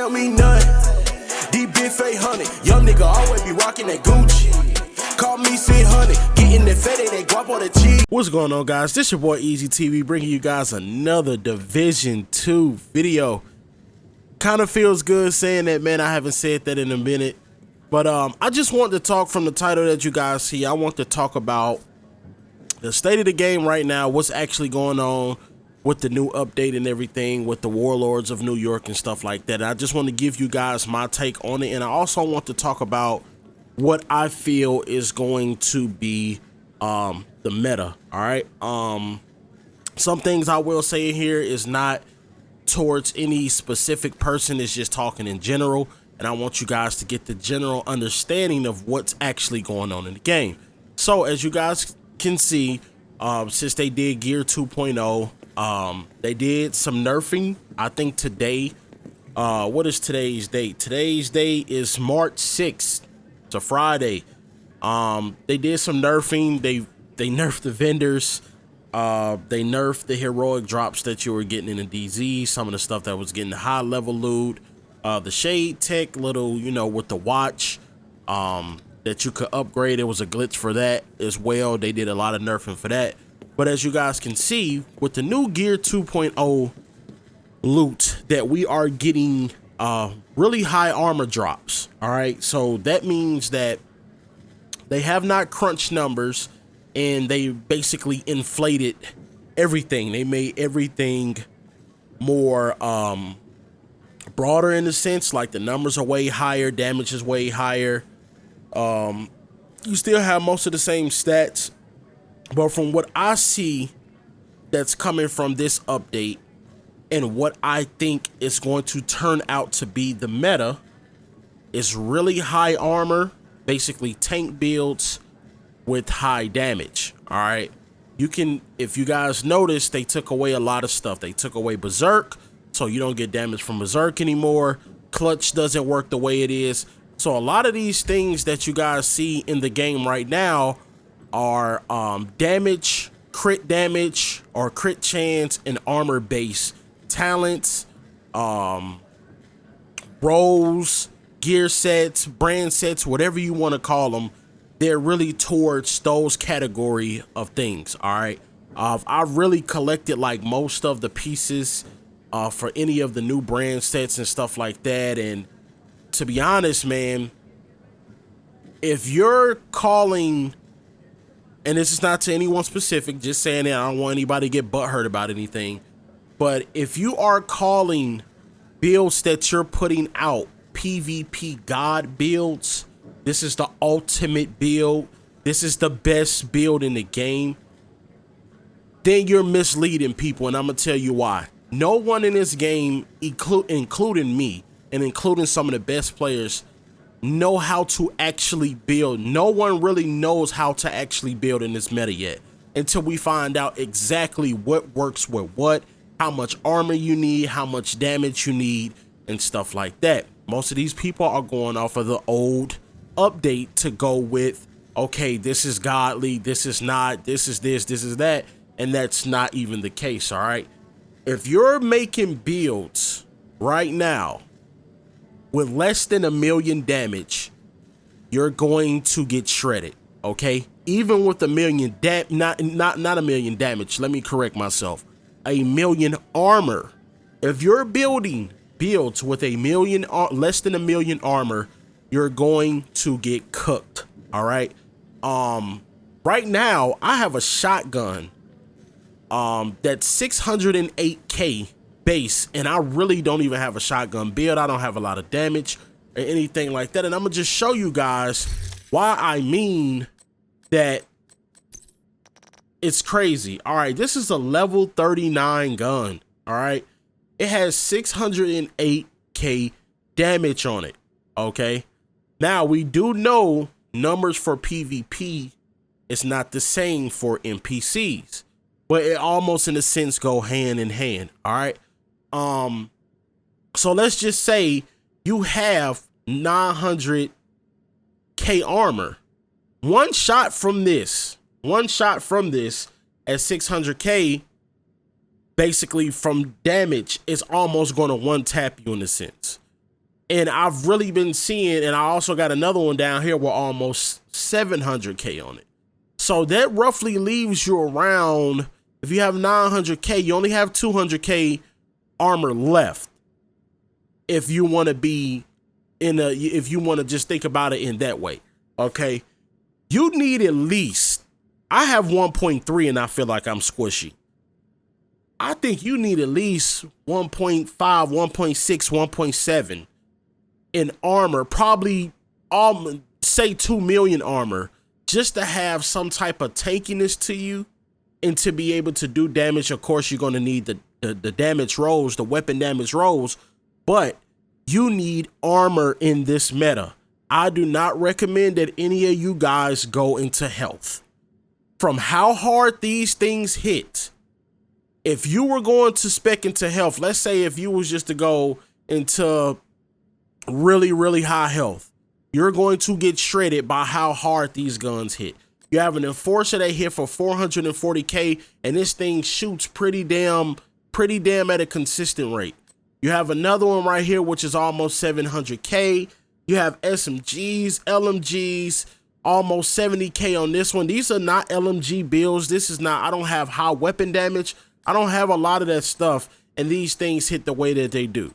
tell me nothing. Deep big fake honey, young nigga always be rocking that Gucci. Call me Sid Honey, getting that fetty, that guap on the cheese. What's going on, guys? This your boy Eazyy TV, bringing you guys another Division 2 video. Kind of feels good saying that, man. I haven't said that in a minute, but I just want to talk from the title that you guys see. I want to talk about the state of the game right now, what's actually going on with the new update and everything with the Warlords of New York and stuff like that. I just want to give you guys my take on it, and I also want to talk about what I feel is going to be the meta. All right, some things I will say here is not towards any specific person, it's just talking in general, and I want you guys to get the general understanding of what's actually going on in the game. So as you guys can see, since they did Gear 2.0, they did some nerfing. I think today, what is today's date? Today's date is March 6th. It's a Friday. They did some nerfing. They nerfed the vendors. They nerfed the heroic drops that you were getting in the DZ. Some of the stuff that was getting the high level loot. The shade tech little, you know, with the watch that you could upgrade. It was a glitch for that as well. They did a lot of nerfing for that. But as you guys can see, with the new Gear 2.0 loot that we are getting really high armor drops. All right, so that means that they have not crunched numbers and they basically inflated everything. They made everything more broader in a sense, like the numbers are way higher, damage is way higher. You still have most of the same stats, but from what I see that's coming from this update and what I think is going to turn out to be the meta is really high armor, basically tank builds with high damage. All right, you can, if you guys notice, they took away a lot of stuff. They took away Berserk, so you don't get damage from Berserk anymore. Clutch doesn't work the way it is. So a lot of these things that you guys see in the game right now are damage, crit damage, or crit chance, and armor base talents, roles, gear sets, brand sets, whatever you want to call them. They're really towards those category of things. All right, I really collected like most of the pieces for any of the new brand sets and stuff like that. And to be honest, man, if you're calling, and this is not to anyone specific, just saying that, I don't want anybody to get butthurt about anything. But if you are calling builds that you're putting out PvP God builds, this is the ultimate build, this is the best build in the game, then you're misleading people, and I'm gonna tell you why. No one in this game, including me and including some of the best players, know how to actually build. No one really knows how to actually build in this meta yet, until we find out exactly what works with what, how much armor you need, how much damage you need, and stuff like that. Most of these people are going off of the old update to go with, okay, this is godly, this is not, this is this, this is that, and that's not even the case. All right, if you're making builds right now with less than 1 million damage, you're going to get shredded. Okay, even with 1 million not 1 million damage, let me correct myself, 1 million armor. If you're building builds with less than 1 million armor, you're going to get cooked. All right, right now I have a shotgun that's 608k base, and I really don't even have a shotgun build. I don't have a lot of damage or anything like that, and I'm gonna just show you guys why I mean that it's crazy. All right, this is a level 39 gun. All right, it has 608k damage on it. Okay, now we do know numbers for PvP is not the same for NPCs, but it almost in a sense go hand in hand. All right, so let's just say you have 900k armor. One shot from this at 600k, basically from damage, is almost going to one tap you in a sense. And I've really been seeing, and I also got another one down here with almost 700K on it. So that roughly leaves you around, if you have 900K, you only have 200K armor left. If you want to be if you want to just think about it in that way, okay? You need at least, I have 1.3 and I feel like I'm squishy. I think you need at least 1.5, 1.6, 1.7 in armor, probably say 2 million armor, just to have some type of tankiness to you and to be able to do damage. Of course, you're going to need the damage rolls, the weapon damage rolls, but you need armor in this meta. I do not recommend that any of you guys go into health. From how hard these things hit, if you were going to spec into health, let's say if you was just to go into really, really high health, you're going to get shredded by how hard these guns hit. You have an enforcer that hit for 440K, and this thing shoots pretty damn at a consistent rate. You have another one right here, which is almost 700K. You have SMGs, LMGs, almost 70K on this one. These are not LMG builds. This is not, I don't have high weapon damage. I don't have a lot of that stuff, and these things hit the way that they do.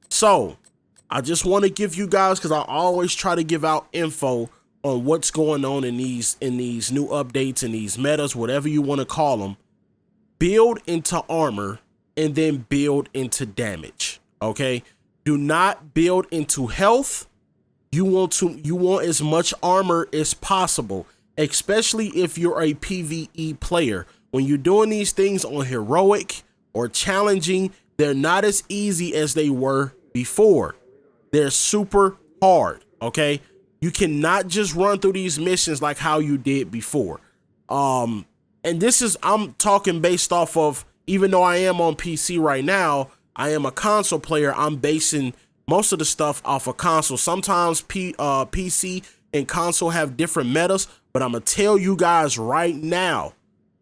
So I just want to give you guys, because I always try to give out info on what's going on in these new updates and these metas, whatever you want to call them. Build into armor and then build into damage. Okay, do not build into health. You want as much armor as possible, especially if you're a PvE player. When you're doing these things on heroic or challenging, they're not as easy as they were before. They're super hard, okay? You cannot just run through these missions like how you did before. And this is, I'm talking based off of, even though I am on PC right now, I am a console player. I'm basing most of the stuff off of console. Sometimes PC and console have different metas, but I'm going to tell you guys right now,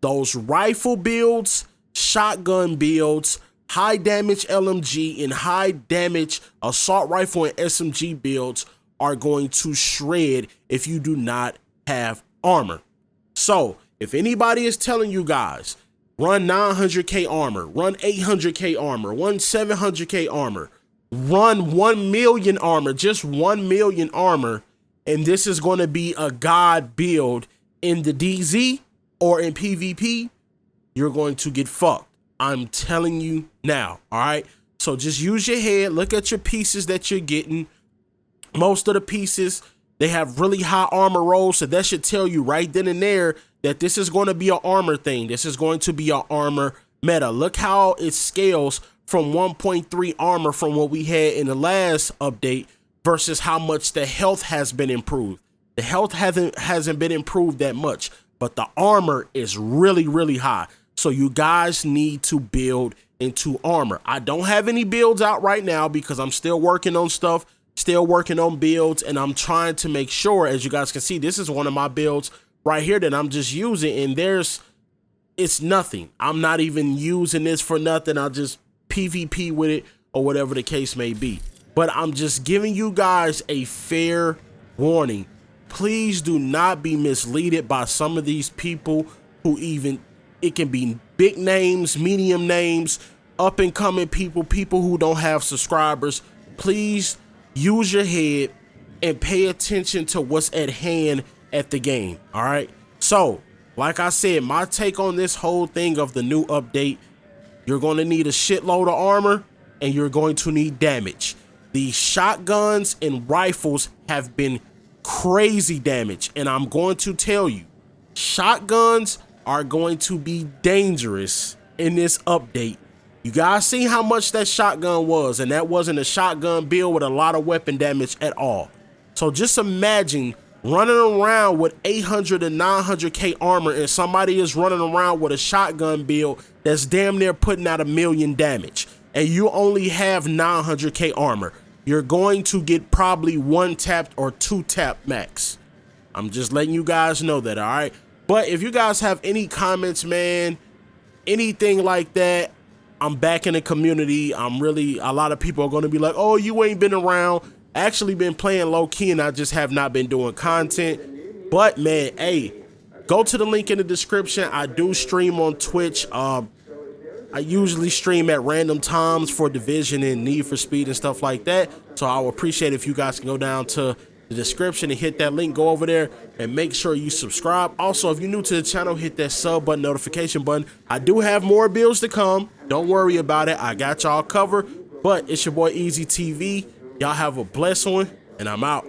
those rifle builds, shotgun builds, high damage LMG, and high damage assault rifle and SMG builds are going to shred if you do not have armor. So if anybody is telling you guys, run 900K armor, run 800K armor, run 700K armor, run 1 million armor, just 1 million armor, and this is going to be a god build in the DZ or in PvP, you're going to get fucked. I'm telling you now, all right? So just use your head, look at your pieces that you're getting. Most of the pieces, they have really high armor rolls, so that should tell you right then and there that this is going to be an armor thing. This is going to be an armor meta. Look how it scales from 1.3 armor from what we had in the last update versus how much the health has been improved. The health hasn't been improved that much, but the armor is really, really high. So you guys need to build into armor. I don't have any builds out right now because I'm still working on stuff, still working on builds, and I'm trying to make sure, as you guys can see, this is one of my builds right here that I'm just using, and it's nothing. I'm not even using this for nothing. I'll just PvP with it or whatever the case may be. But I'm just giving you guys a fair warning. Please do not be misleaded by some of these people who it can be big names, medium names, up and coming people who don't have subscribers. Please use your head and pay attention to what's at hand at the game. All right. So like I said, my take on this whole thing of the new update, you're going to need a shitload of armor and you're going to need damage. These shotguns and rifles have been crazy damage, and I'm going to tell you, shotguns are going to be dangerous in this update. You guys see how much that shotgun was, and that wasn't a shotgun build with a lot of weapon damage at all. So just imagine running around with 800 and 900K armor, and somebody is running around with a shotgun build that's damn near putting out 1 million damage, and you only have 900K armor. You're going to get probably 1 tapped or 2 tap max. I'm just letting you guys know that, all right? But if you guys have any comments, man, anything like that, I'm back in the community. A lot of people are going to be like, oh, you ain't been around. Actually been playing low key, and I just have not been doing content. But man, hey, go to the link in the description. I do stream on Twitch. I usually stream at random times for Division and Need for Speed and stuff like that. So I would appreciate if you guys can go down to the description and hit that link, go over there and make sure you subscribe. Also, if you're new to the channel, hit that sub button, notification button. I do have more builds to come. Don't worry about it. I got y'all covered. But it's your boy Eazyy TV. Y'all have a blessed one, and I'm out.